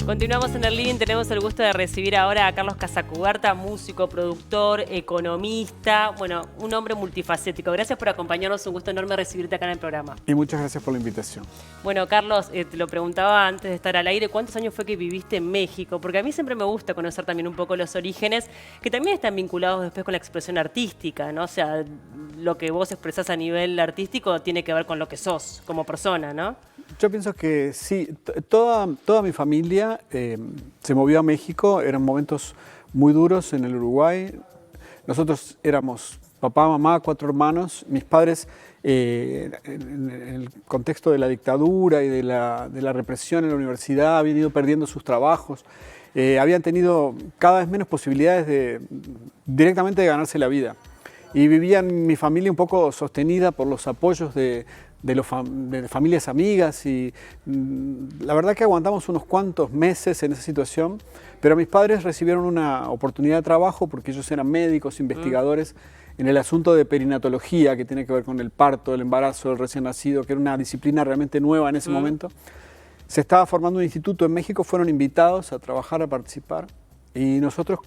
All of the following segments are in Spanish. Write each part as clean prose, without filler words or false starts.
Continuamos en el living, tenemos el gusto de recibir ahora a Carlos Casacuberta, músico, productor, economista, bueno, un hombre multifacético. Gracias por acompañarnos, un gusto enorme recibirte acá en el programa. Y muchas gracias por la invitación. Bueno, Carlos, te lo preguntaba antes de estar al aire, ¿cuántos años fue que viviste en México? Porque a mí siempre me gusta conocer también un poco los orígenes, que también están vinculados después con la expresión artística, ¿no? O sea, lo que vos expresás a nivel artístico tiene que ver con lo que sos como persona, ¿no? Yo pienso que sí, toda mi familia se movió a México, eran momentos muy duros en el Uruguay. Nosotros éramos papá, mamá, 4 hermanos. Mis padres, en el contexto de la dictadura y de la represión en la universidad, habían ido perdiendo sus trabajos. Habían tenido cada vez menos posibilidades directamente de ganarse la vida. Y vivían mi familia un poco sostenida por los apoyos de familias amigas y la verdad que aguantamos unos cuantos meses en esa situación, pero mis padres recibieron una oportunidad de trabajo porque ellos eran médicos, investigadores en el asunto de perinatología, que tiene que ver con el parto, el embarazo del recién nacido, que era una disciplina realmente nueva en ese momento. Se estaba formando un instituto en México, fueron invitados a trabajar, a participar, y nosotros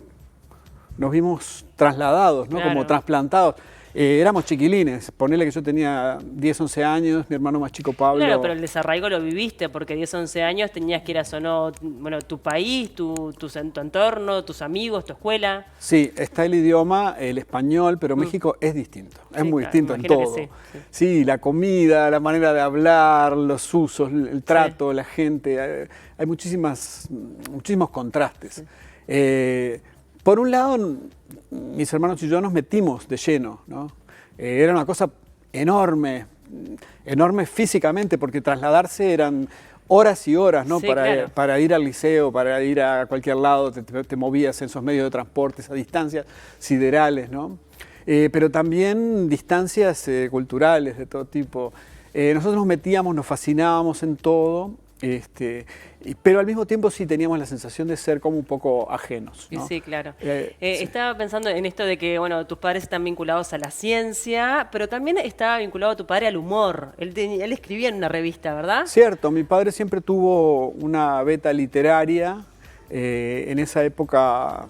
nos vimos trasladados, ¿no? Claro. Como trasplantados. Éramos chiquilines, ponele que yo tenía 10, 11 años, mi hermano más chico Pablo. Claro, pero el desarraigo lo viviste, porque 10, 11 años tenías que ir a no, bueno, tu país, tu entorno, tus amigos, tu escuela. Sí, está el idioma, el español, pero México es distinto, es muy distinto en todo. Sí, la comida, la manera de hablar, los usos, el trato, la gente, hay muchísimos contrastes. Por un lado, mis hermanos y yo nos metimos de lleno, ¿no? Era una cosa enorme, enorme físicamente, porque trasladarse eran horas y horas, ¿no? Sí, para ir al liceo, para ir a cualquier lado, te movías en esos medios de transporte, a distancias siderales, ¿no? Pero también distancias culturales de todo tipo. Nosotros nos metíamos, nos fascinábamos en todo. Pero al mismo tiempo sí teníamos la sensación de ser como un poco ajenos, ¿no? Sí, claro. Sí. Estaba pensando en esto de que, bueno, tus padres están vinculados a la ciencia, pero también estaba vinculado tu padre al humor. Él escribía en una revista, ¿verdad? Cierto, mi padre siempre tuvo una beta literaria. En esa época,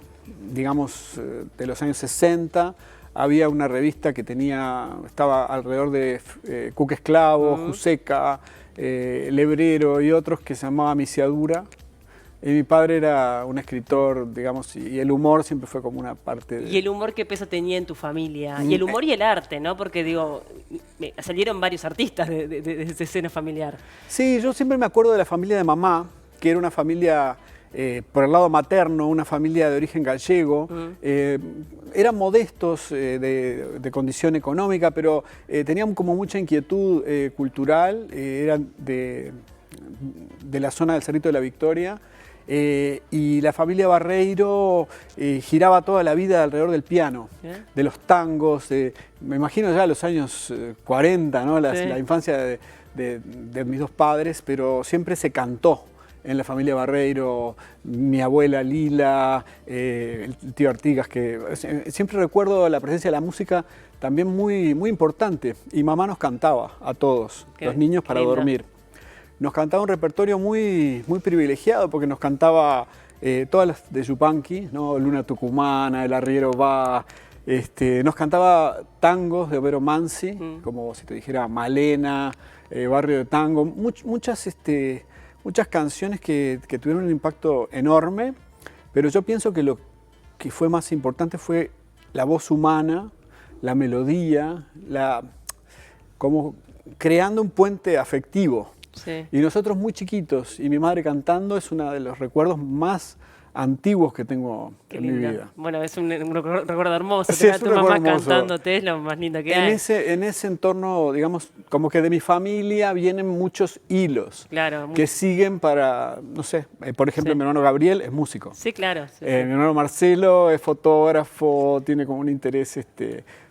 digamos, de los años 60, había una revista que estaba alrededor de Cuca Esclavo, Juseca, Lebrero y otros, que se llamaba Misiadura. Y mi padre era un escritor, digamos, y el humor siempre fue como una parte de... ¿Y el humor qué peso tenía en tu familia? Y el humor y el arte, ¿no? Porque, digo, salieron varios artistas de esa escena familiar. Sí, yo siempre me acuerdo de la familia de mamá, que era una familia, por el lado materno, una familia de origen gallego. Eran modestos de condición económica, pero tenían como mucha inquietud cultural. Eran de la zona del Cerrito de la Victoria. Y la familia Barreiro giraba toda la vida alrededor del piano, de los tangos, me imagino ya los años 40, ¿no? La infancia de mis dos padres, pero siempre se cantó en la familia Barreiro, mi abuela Lila, el tío Artigas, que siempre recuerdo la presencia de la música también muy, muy importante, y mamá nos cantaba a todos, los niños, para dormir. Nos cantaba un repertorio muy, muy privilegiado, porque nos cantaba todas las de Yupanqui, ¿no? Luna Tucumana, El Arriero Va, nos cantaba tangos de Homero Mansi, como si te dijera Malena, Barrio de Tango, muchas canciones que tuvieron un impacto enorme, pero yo pienso que lo que fue más importante fue la voz humana, la melodía, como creando un puente afectivo. Sí. Y nosotros muy chiquitos, y mi madre cantando, es uno de los recuerdos más antiguos que tengo en mi vida. Bueno, es un recuerdo hermoso. Sí, tu mamá cantándote es lo más lindo que hay. En ese entorno, digamos, como que de mi familia vienen muchos hilos que siguen para, no sé, por ejemplo, mi hermano Gabriel es músico. Sí, claro. Mi hermano Marcelo es fotógrafo, tiene como un interés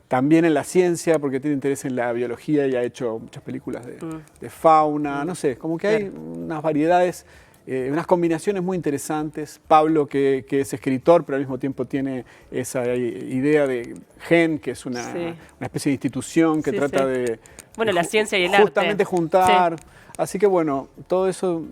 también en la ciencia, porque tiene interés en la biología y ha hecho muchas películas de fauna, no sé, como que hay unas variedades, unas combinaciones muy interesantes. Pablo, que es escritor, pero al mismo tiempo tiene esa idea de GEN, que es una especie de institución que trata de... Bueno, la ciencia y el arte. Justamente juntar. Así que bueno, todo eso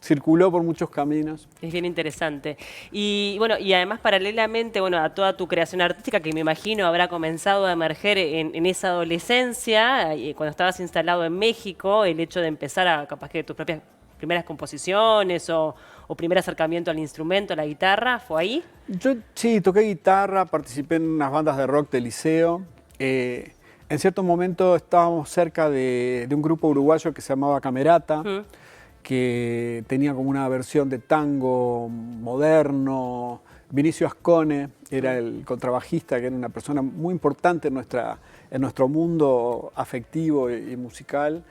circuló por muchos caminos. Es bien interesante. Y bueno, y además paralelamente, bueno, a toda tu creación artística, que me imagino habrá comenzado a emerger en esa adolescencia, cuando estabas instalado en México, el hecho de empezar a, capaz que tus propias primeras composiciones o primer acercamiento al instrumento, a la guitarra, ¿fue ahí? Yo sí, toqué guitarra, participé en unas bandas de rock del liceo. En cierto momento estábamos cerca de un grupo uruguayo que se llamaba Camerata, que tenía como una versión de tango moderno. Vinicio Ascone era el contrabajista, que era una persona muy importante en nuestro mundo afectivo y musical.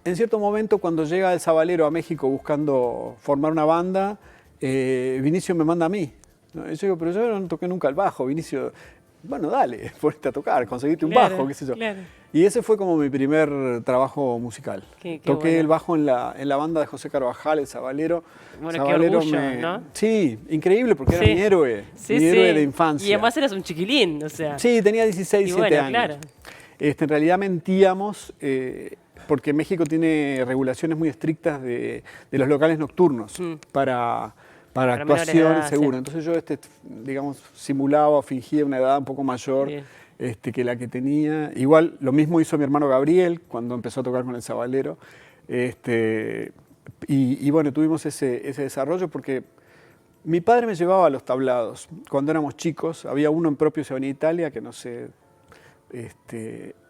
En cierto momento, cuando llega el Sabalero a México buscando formar una banda, Vinicio me manda a mí, ¿no? Y yo digo, pero yo no toqué nunca el bajo, Vinicio. Bueno, dale, ponete a tocar, conseguiste un bajo, qué sé yo. Claro. Y ese fue como mi primer trabajo musical. Qué Toqué bueno. el bajo en la banda de José Carvajal, el Sabalero. Bueno, Sabalero qué orgullo, ¿no? Sí, increíble, porque era mi héroe, Sí, mi héroe de infancia. Y además eras un chiquilín, o sea. Sí, tenía 16, Y 17 bueno, años. claro. En realidad mentíamos, porque México tiene regulaciones muy estrictas de los locales nocturnos para menores de actuación edad, segura. sí. Entonces yo, digamos, simulaba o fingía una edad un poco mayor Bien. que la que tenía. Igual lo mismo hizo mi hermano Gabriel cuando empezó a tocar con el Sabalero. Y bueno, tuvimos ese desarrollo porque mi padre me llevaba a los tablados. Cuando éramos chicos, había uno en propio Ciudad Italia, que no sé.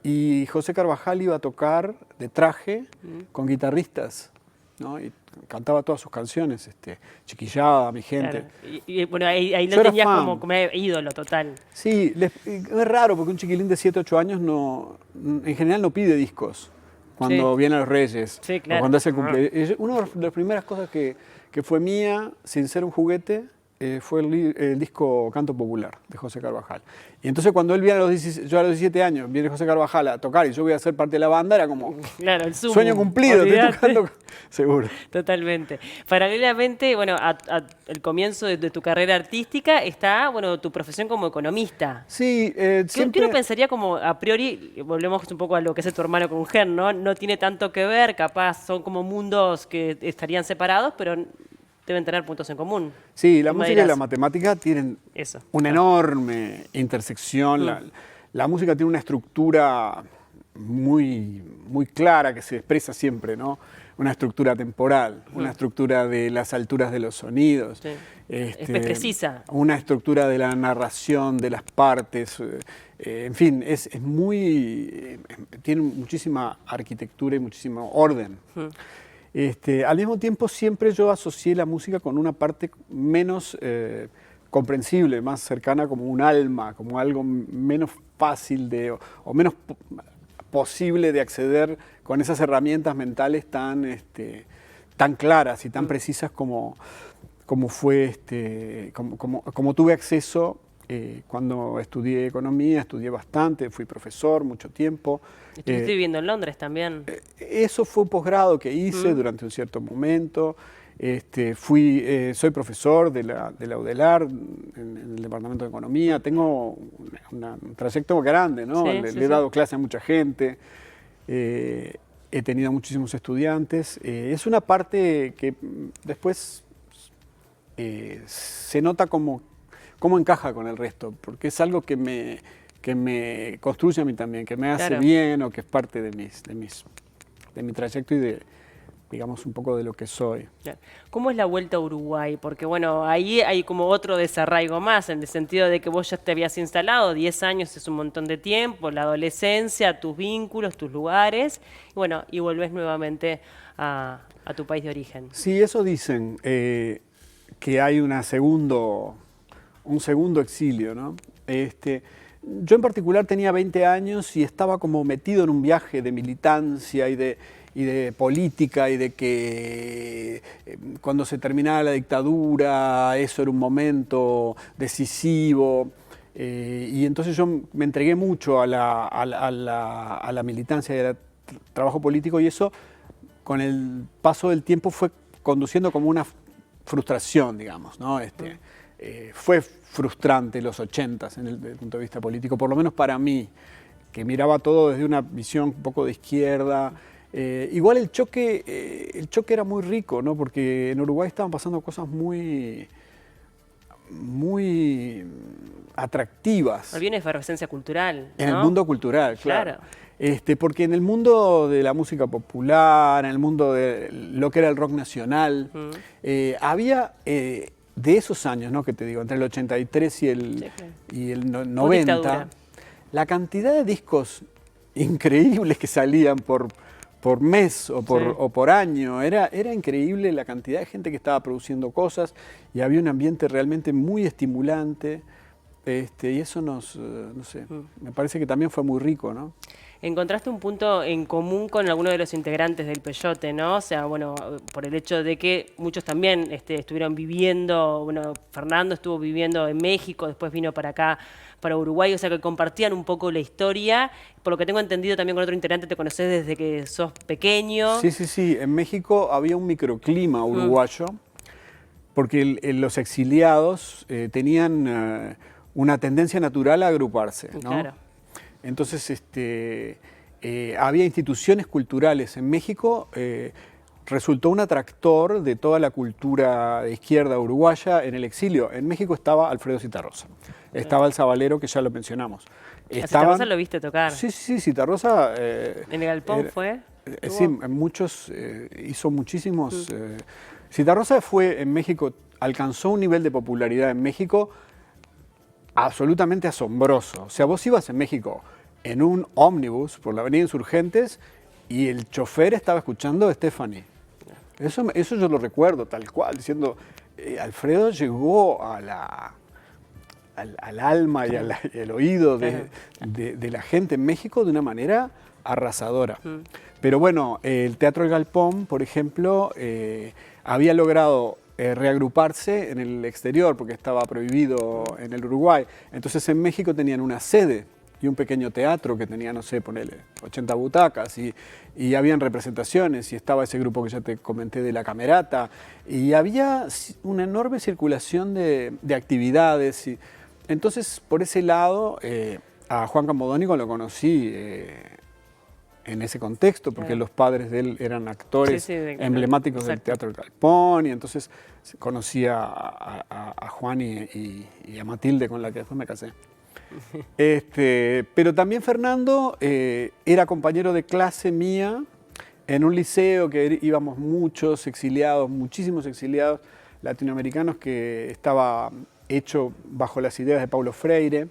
Y José Carvajal iba a tocar de traje con guitarristas, ¿no? Y cantaba todas sus canciones, Chiquillada, Mi Gente. Claro. Y, bueno, ahí Yo lo era tenías fan. como ídolo total. Sí, es raro porque un chiquilín de 7, 8 años en general no pide discos cuando Sí. viene a los Reyes Sí, claro. o cuando hace el cumpleaños. Una de las primeras cosas que fue mía, sin ser un juguete, fue el disco Canto Popular de José Carvajal. Y entonces cuando él viene yo a los 17 años, viene José Carvajal a tocar y yo voy a ser parte de la banda, era como Claro, el sumo. sueño cumplido, estoy Olvidate. tocando, seguro. Totalmente. Paralelamente, bueno, el comienzo de tu carrera artística está, bueno, tu profesión como economista. Sí, ¿Qué siempre... uno pensaría como a priori, volvemos un poco a lo que es tu hermano con Ger, ¿no? No tiene tanto que ver, capaz son como mundos que estarían separados, pero deben tener puntos en común. Sí, la ¿Qué me música y dirás? la matemática tienen Eso. una enorme intersección. La música tiene una estructura muy, muy clara que se expresa siempre, ¿no? Una estructura temporal, una estructura de las alturas de los sonidos. Sí. Es precisa. Una estructura de la narración, de las partes. En fin, tiene muchísima arquitectura y muchísimo orden. Al mismo tiempo, siempre yo asocié la música con una parte menos comprensible, más cercana, como un alma, como algo menos fácil o menos posible de acceder con esas herramientas mentales tan claras y tan precisas como tuve acceso cuando estudié economía. Estudié bastante, fui profesor mucho tiempo. Estuviste viviendo en Londres también. Eso fue un posgrado que hice durante un cierto momento. Soy profesor de la UDELAR en el Departamento de Economía. Tengo un trayecto grande, ¿no? Sí, Le sí, he dado clase a mucha gente. He tenido muchísimos estudiantes. Es una parte que después se nota cómo encaja con el resto, porque es algo que me construye a mí también, que me hace Claro. bien o que es parte de mi trayecto y digamos, un poco de lo que soy. Claro. ¿Cómo es la vuelta a Uruguay? Porque bueno, ahí hay como otro desarraigo más, en el sentido de que vos ya te habías instalado, 10 años es un montón de tiempo, la adolescencia, tus vínculos, tus lugares, y bueno, y volvés nuevamente a tu país de origen. Sí, eso dicen, que hay un segundo exilio, ¿no? Yo en particular tenía 20 años y estaba como metido en un viaje de militancia y de política, y de que cuando se terminaba la dictadura eso era un momento decisivo, y entonces yo me entregué mucho a la militancia y al trabajo político, y eso con el paso del tiempo fue conduciendo como una frustración, digamos, ¿no? Fue frustrante los 80s desde el punto de vista político, por lo menos para mí, que miraba todo desde una visión un poco de izquierda. Igual el choque era muy rico, ¿no? Porque en Uruguay estaban pasando cosas muy atractivas. Había una efervescencia cultural, ¿no? En el mundo cultural, claro. Porque en el mundo de la música popular, en el mundo de lo que era el rock nacional, había de esos años, ¿no? Que te digo, entre el 83 y el 90, la cantidad de discos increíbles que salían por mes o por año. Era increíble la cantidad de gente que estaba produciendo cosas y había un ambiente realmente muy estimulante. Y eso no sé, me parece que también fue muy rico, ¿no? Encontraste un punto en común con alguno de los integrantes del Peyote, ¿no? O sea, bueno, por el hecho de que muchos también estuvieron viviendo, bueno, Fernando estuvo viviendo en México, después vino para acá, para Uruguay, o sea que compartían un poco la historia. Por lo que tengo entendido también con otro integrante te conoces desde que sos pequeño. Sí, en México había un microclima uruguayo, porque los exiliados tenían una tendencia natural a agruparse, ¿no? Claro. Entonces, había instituciones culturales en México, resultó un atractor de toda la cultura de izquierda uruguaya en el exilio. En México estaba Alfredo Zitarrosa, estaba el Zabalero, que ya lo mencionamos. ¿A Zitarrosa lo viste tocar? Sí, Zitarrosa... ¿En el Galpón fue? Sí, hizo muchísimos... Zitarrosa fue en México, alcanzó un nivel de popularidad en México absolutamente asombroso. O sea, vos ibas en México en un ómnibus por la avenida Insurgentes y el chofer estaba escuchando a Stephanie. Eso yo lo recuerdo tal cual, diciendo, Alfredo llegó al alma y al oído de la gente en México de una manera arrasadora. Pero bueno, el Teatro El Galpón, por ejemplo, había logrado reagruparse en el exterior porque estaba prohibido en el Uruguay. Entonces en México tenían una sede y un pequeño teatro que tenía, no sé, ponele 80 butacas y habían representaciones y estaba ese grupo que ya te comenté de La Camerata y había una enorme circulación de actividades. Entonces por ese lado a Juan Campodónico lo conocí en ese contexto, porque los padres de él eran actores emblemáticos del Teatro del Galpón, y entonces conocí a Juan y a Matilde, con la que después me casé. Pero también Fernando era compañero de clase mía en un liceo que íbamos muchos exiliados, muchísimos exiliados latinoamericanos, que estaba hecho bajo las ideas de Paulo Freire.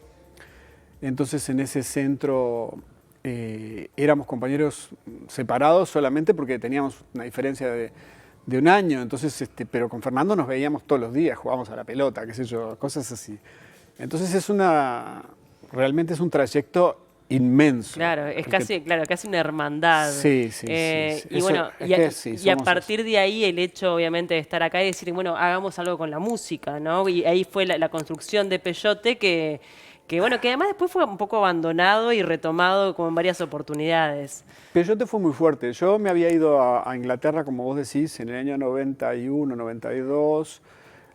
Entonces en ese centro éramos compañeros separados solamente porque teníamos una diferencia de un año. Entonces, pero con Fernando nos veíamos todos los días, jugábamos a la pelota, qué sé yo, cosas así. Entonces realmente es un trayecto inmenso. Claro, es casi una hermandad. Sí. Y bueno, y a partir de ahí el hecho obviamente de estar acá y decir, bueno, hagamos algo con la música, ¿no? Y ahí fue la construcción de Peyote que además después fue un poco abandonado y retomado como en varias oportunidades. Peyote fue muy fuerte. Yo me había ido a Inglaterra, como vos decís, en el año 91, 92,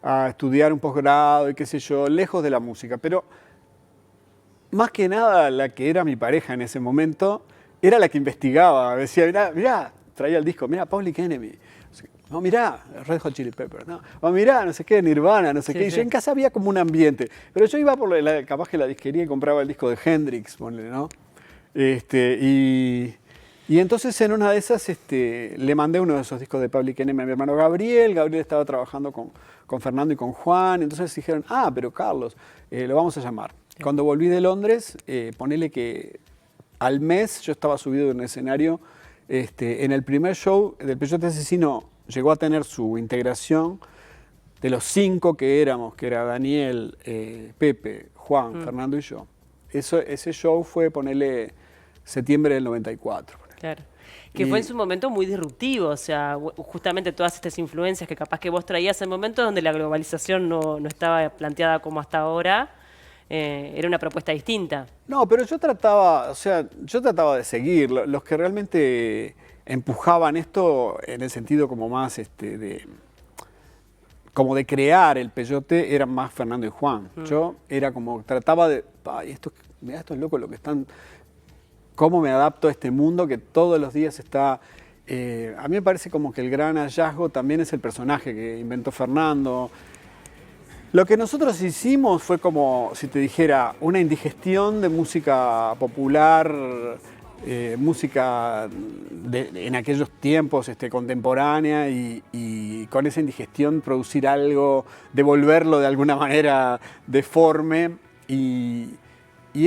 a estudiar un posgrado y qué sé yo, lejos de la música. Pero más que nada la que era mi pareja en ese momento era la que investigaba. Decía, mirá, traía el disco, mirá, Public Enemy. No, mirá, Red Hot Chili Peppers, ¿no? O mirá, no sé qué, Nirvana, no sé qué. Y yo en casa había como un ambiente. Pero yo iba capaz que la disquería y compraba el disco de Hendrix, ponle, ¿no? Y entonces en una de esas le mandé uno de esos discos de Public Enemy a mi hermano Gabriel. Gabriel estaba trabajando con Fernando y con Juan. Entonces dijeron, pero Carlos, lo vamos a llamar. Sí. Cuando volví de Londres, ponele que al mes yo estaba subido en un escenario. En el primer show del Peyote Asesino llegó a tener su integración de los 5 que éramos, que era Daniel, Pepe, Juan, Fernando y yo. Ese show fue, ponele, septiembre del 94. Claro. Que fue en su momento muy disruptivo, o sea, justamente todas estas influencias que capaz que vos traías en momentos donde la globalización no estaba planteada como hasta ahora, era una propuesta distinta. No, pero yo trataba de seguir. Los que realmente empujaban esto en el sentido como más como de crear el Peyote eran más Fernando y Juan. Yo era como, trataba de, mirá estos locos lo que están cómo me adapto a este mundo que todos los días está... a mí me parece como que el gran hallazgo también es el personaje que inventó Fernando. Lo que nosotros hicimos fue como, si te dijera, una indigestión de música popular, música en aquellos tiempos contemporánea y con esa indigestión producir algo, devolverlo de alguna manera deforme y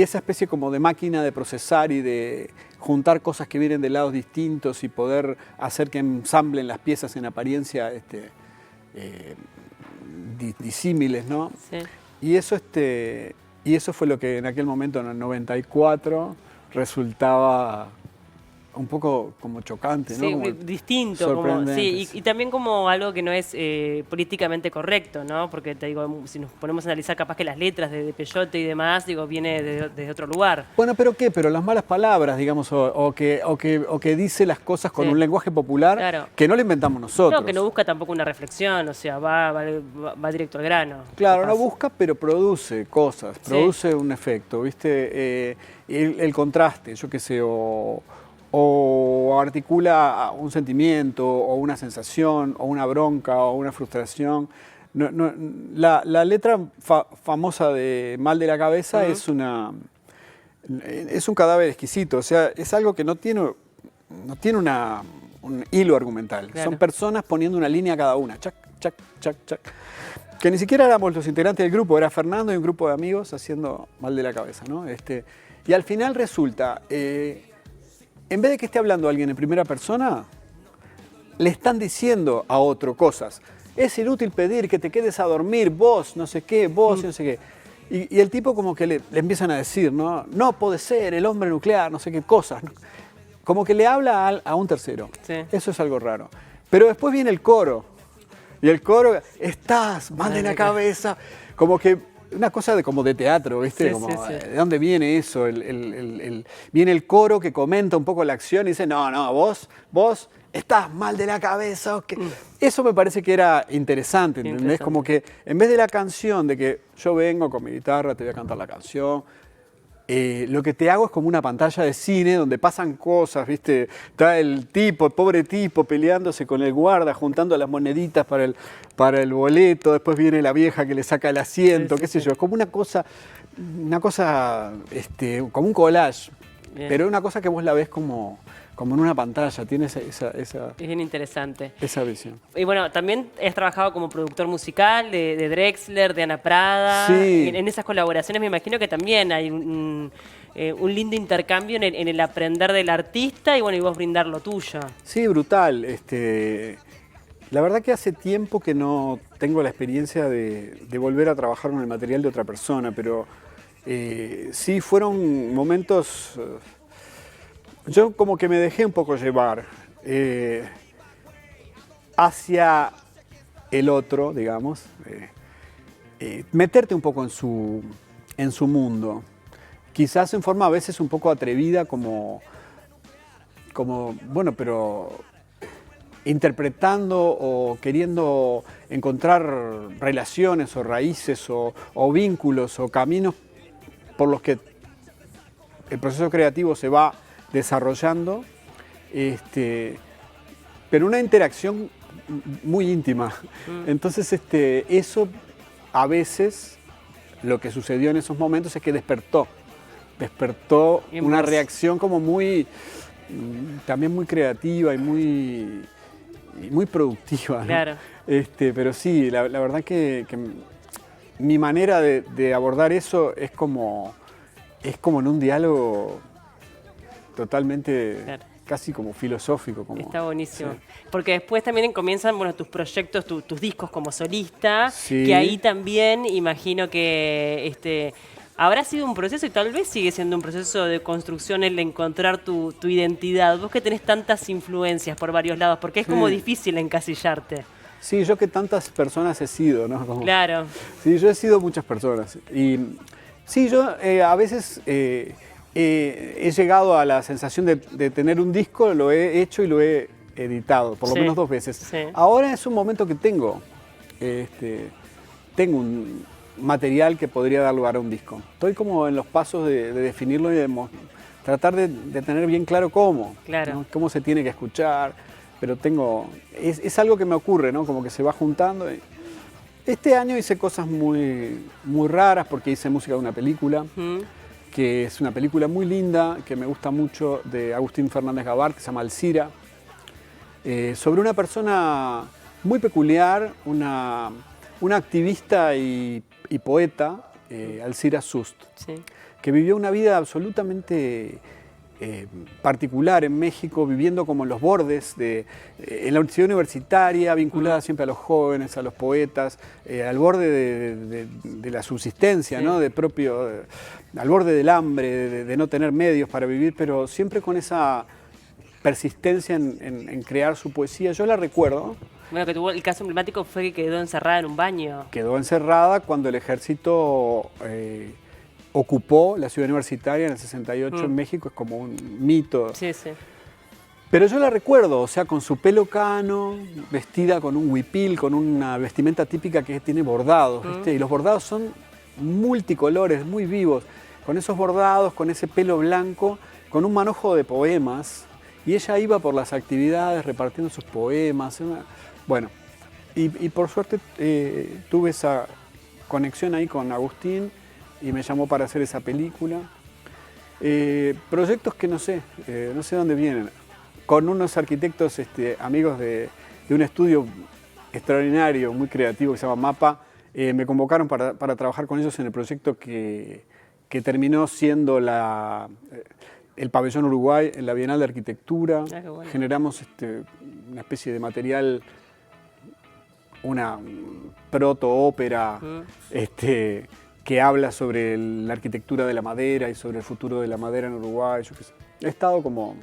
esa especie como de máquina de procesar y de juntar cosas que vienen de lados distintos y poder hacer que ensamblen las piezas en apariencia disímiles, ¿no? Sí. Y eso fue lo que en aquel momento, en el 94, resultaba un poco como chocante, ¿no? Sí, como distinto, como, sí, sí. y también como algo que no es políticamente correcto, ¿no? Porque te digo, si nos ponemos a analizar capaz que las letras de Peyote y demás, digo, viene desde otro lugar. Bueno, pero ¿qué? Pero las malas palabras, digamos, o que dice las cosas con un lenguaje popular, claro, que no lo inventamos nosotros. No, que no busca tampoco una reflexión, o sea, va directo al grano. Claro, capaz. no busca, pero produce cosas, produce un efecto, ¿viste? El contraste, yo qué sé, o articula un sentimiento, o una sensación, o una bronca, o una frustración. La letra famosa de Mal de la Cabeza es un cadáver exquisito, o sea, es algo que no tiene un hilo argumental. Claro. Son personas poniendo una línea cada una, chac, chac, chac, chac. Que ni siquiera éramos los integrantes del grupo, era Fernando y un grupo de amigos haciendo Mal de la Cabeza, ¿no? Y al final resulta... en vez de que esté hablando alguien en primera persona, le están diciendo a otro cosas. Es inútil pedir que te quedes a dormir, vos, no sé qué, vos, no sé qué. Y el tipo como que le empiezan a decir, ¿no? No puede ser, el hombre nuclear, no sé qué cosas, ¿no? Como que le habla a un tercero. Sí. Eso es algo raro. Pero después viene el coro. Y el coro, estás mal de la cabeza. Como que una cosa como de teatro, ¿viste? Sí, Como, sí, sí. ¿de dónde viene eso? Viene el coro que comenta un poco la acción y dice, no, vos estás mal de la cabeza. Eso me parece que era interesante, ¿entendés? Interesante. Como que en vez de la canción, de que yo vengo con mi guitarra, te voy a cantar la canción, lo que te hago es como una pantalla de cine donde pasan cosas, ¿viste? Está el pobre tipo, peleándose con el guarda, juntando las moneditas para el boleto, después viene la vieja que le saca el asiento, qué sé yo. Es como una cosa como un collage, pero una cosa que vos la ves como en una pantalla, tiene Es bien interesante. esa visión. Y bueno, también has trabajado como productor musical de Drexler, de Ana Prada. Sí. En esas colaboraciones me imagino que también hay un lindo intercambio en el aprender del artista y bueno, y vos brindar lo tuyo. Sí, brutal. La verdad que hace tiempo que no tengo la experiencia de volver a trabajar con el material de otra persona, pero sí fueron momentos... Yo como que me dejé un poco llevar hacia el otro, digamos, meterte un poco en su mundo, quizás en forma a veces un poco atrevida, como bueno, pero interpretando o queriendo encontrar relaciones o raíces o vínculos o caminos por los que el proceso creativo se va desarrollando, pero una interacción muy íntima. Entonces, eso a veces, lo que sucedió en esos momentos es que despertó una reacción como también muy creativa y muy productiva, ¿no? Claro. Pero sí, la verdad que mi manera de abordar eso es como en un diálogo totalmente, claro, casi como filosófico. Está buenísimo. Sí. Porque después también comienzan, bueno, tus proyectos, tus discos como solista, Sí. que ahí también imagino que habrá sido un proceso y tal vez sigue siendo un proceso de construcción el encontrar tu identidad. Vos que tenés tantas influencias por varios lados, porque es como difícil encasillarte. Sí, yo que tantas personas he sido, ¿no? Claro. Sí, yo he sido muchas personas. Y sí, yo a veces he llegado a la sensación de tener un disco, lo he hecho y lo he editado, por lo menos 2 veces. Sí. Ahora es un momento que tengo un material que podría dar lugar a un disco. Estoy como en los pasos de definirlo y de tratar de tener bien claro cómo, Claro. ¿no? Cómo se tiene que escuchar, pero es algo que me ocurre, ¿no? Como que se va juntando. Este año hice cosas muy, muy raras porque hice música de una película, que es una película muy linda, que me gusta mucho, de Agustín Fernández Gabart, que se llama Alcira, sobre una persona muy peculiar, una activista y poeta, Alcira Sust, Sí. que vivió una vida absolutamente particular en México, viviendo como en los bordes en la ciudad universitaria, vinculada siempre a los jóvenes, a los poetas, al borde de la subsistencia, Sí. ¿no? Al borde del hambre, de no tener medios para vivir, pero siempre con esa persistencia en crear su poesía. Yo la recuerdo. Bueno, que tuvo el caso emblemático fue que quedó encerrada en un baño. Quedó encerrada cuando el ejército ocupó la ciudad universitaria en el 68 en México, es como un mito. Sí, sí. Pero yo la recuerdo, o sea, con su pelo cano, vestida con un huipil, con una vestimenta típica que tiene bordados, ¿viste? Y los bordados son multicolores, muy vivos, con esos bordados, con ese pelo blanco, con un manojo de poemas, y ella iba por las actividades repartiendo sus poemas. Bueno, y por suerte tuve esa conexión ahí con Agustín, y me llamó para hacer esa película. Proyectos que no sé dónde vienen. Con unos arquitectos amigos de un estudio extraordinario, muy creativo, que se llama MAPA, me convocaron para trabajar con ellos en el proyecto que terminó siendo el Pabellón Uruguay en la Bienal de Arquitectura. Ah, qué bueno. Generamos una especie de material, una proto-ópera, que habla sobre la arquitectura de la madera y sobre el futuro de la madera en Uruguay. Yo qué sé. He estado como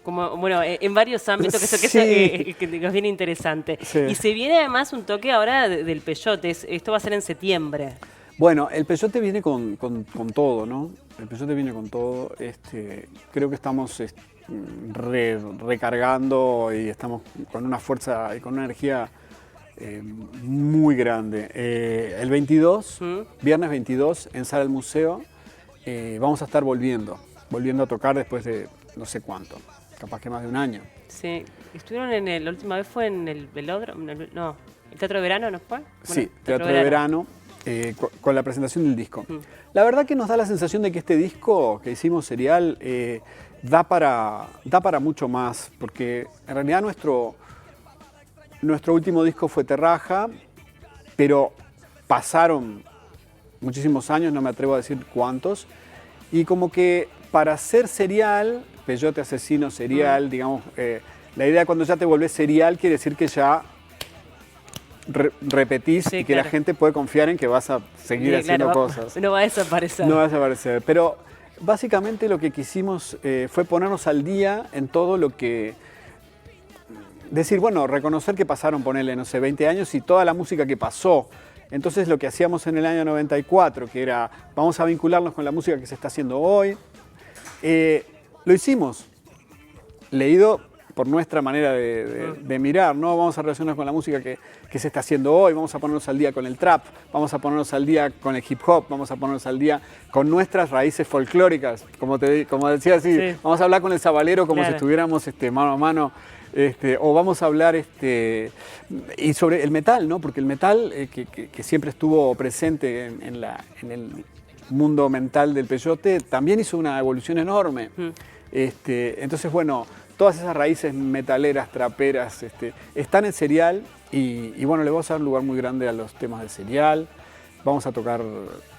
Bueno, en varios ámbitos, que Sí. que nos viene interesante. Sí. Y se viene además un toque ahora del Peyote. Esto va a ser en septiembre. Bueno, el Peyote viene con todo, ¿no? El Peyote viene con todo. Creo que estamos recargando y estamos con una fuerza y con una energía muy grande. El 22, viernes 22, en Sala del Museo, vamos a estar volviendo a tocar después de no sé cuánto, capaz que más de un año. Sí. Estuvieron la última vez fue en el Velódromo, no, el Teatro de Verano, ¿no fue? Bueno, Sí, Teatro de Verano, con la presentación del disco. La verdad que nos da la sensación de que este disco que hicimos, Serial, da para mucho más, porque en realidad nuestro último disco fue Terraja, pero pasaron muchísimos años, no me atrevo a decir cuántos, y como que para ser Serial, Peyote Asesino Serial, digamos, la idea cuando ya te volvés serial quiere decir que ya repetís, Sí, y que claro. la gente puede confiar en que vas a seguir haciendo cosas. No va a desaparecer. No va a desaparecer. Pero básicamente lo que quisimos fue ponernos al día en todo lo que... Decir, bueno, reconocer que pasaron, ponele, no sé, 20 años y toda la música que pasó. Entonces lo que hacíamos en el año 94, que era, vamos a vincularnos con la música que se está haciendo hoy, lo hicimos, leído por nuestra manera de mirar, ¿no? Vamos a relacionarnos con la música que se está haciendo hoy, vamos a ponernos al día con el trap, vamos a ponernos al día con el hip hop, vamos a ponernos al día con nuestras raíces folclóricas, como decía así, Sí. vamos a hablar con el sabalero como Claro. si estuviéramos mano a mano. O vamos a hablar y sobre el metal, ¿no? Porque el metal que siempre estuvo presente en el mundo mental del Peyote también hizo una evolución enorme. Entonces, bueno, todas esas raíces metaleras, traperas, están en Serial y bueno, le vamos a dar un lugar muy grande a los temas de Serial. Vamos a tocar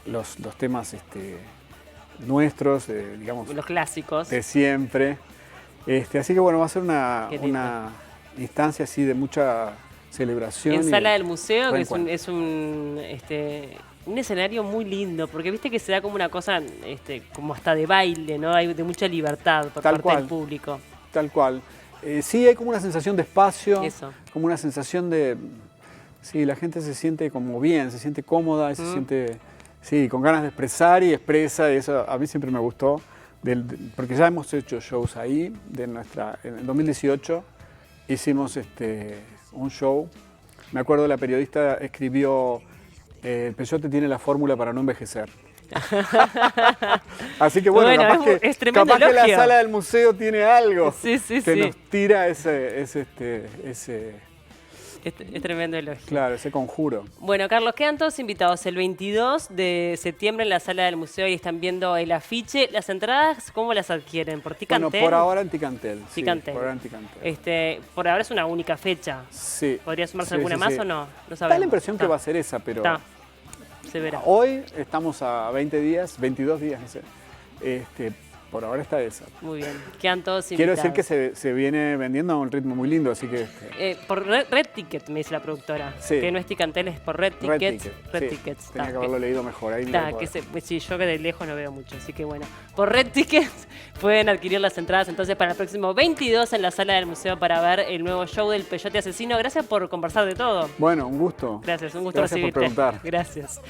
los temas nuestros, digamos, Los clásicos. de siempre. Así que bueno, va a ser Qué lindo. una instancia así de mucha celebración. En y Sala del Museo, que reencuentro. es un escenario muy lindo, porque viste que se da como una cosa como hasta de baile, ¿no? Hay de mucha libertad por Tal parte cual. del público. Tal cual. Sí, hay como una sensación de espacio, Eso. como una sensación de... Sí, la gente se siente como bien, se siente cómoda, y se siente, sí, con ganas de expresar y expresa, y eso a mí siempre me gustó, porque ya hemos hecho shows ahí, en el 2018 hicimos un show, me acuerdo la periodista escribió, el Peyote tiene la fórmula para no envejecer. Así que bueno, es tremendo capaz que la elogio. sala del museo tiene algo Sí, sí, que sí. nos tira Es tremendo elogio. claro, ese conjuro. Bueno, Carlos, quedan todos invitados el 22 de septiembre en la sala del museo y están viendo el afiche. ¿Las entradas cómo las adquieren? ¿Por Ticantel? Bueno, por ahora en Ticantel. Sí, Ticantel. por ahora en Ticantel. Por ahora es una única fecha. Sí. ¿Podría sumarse Sí, alguna sí, más sí. o no? No Da sabemos. la impresión que Está. va a ser esa, pero Está. Se verá. hoy estamos a 20 días, 22 días, no sé. Por ahora está esa. Muy bien. Quedan todos Quiero invitados. decir que se viene vendiendo a un ritmo muy lindo, así que... Por Red Ticket, me dice la productora. Sí. Que no es Ticantel, es por Red Red Ticket. Ticket, Red sí. Tickets. Tenía que haberlo leído mejor. Ahí Está, sí, yo que de lejos no veo mucho, así que bueno. Por Red Tickets pueden adquirir las entradas entonces para el próximo 22 en la sala del museo para ver el nuevo show del Peyote Asesino. Gracias por conversar de todo. Bueno, un gusto. Gracias, un gusto Gracias por recibirte. preguntar. Gracias.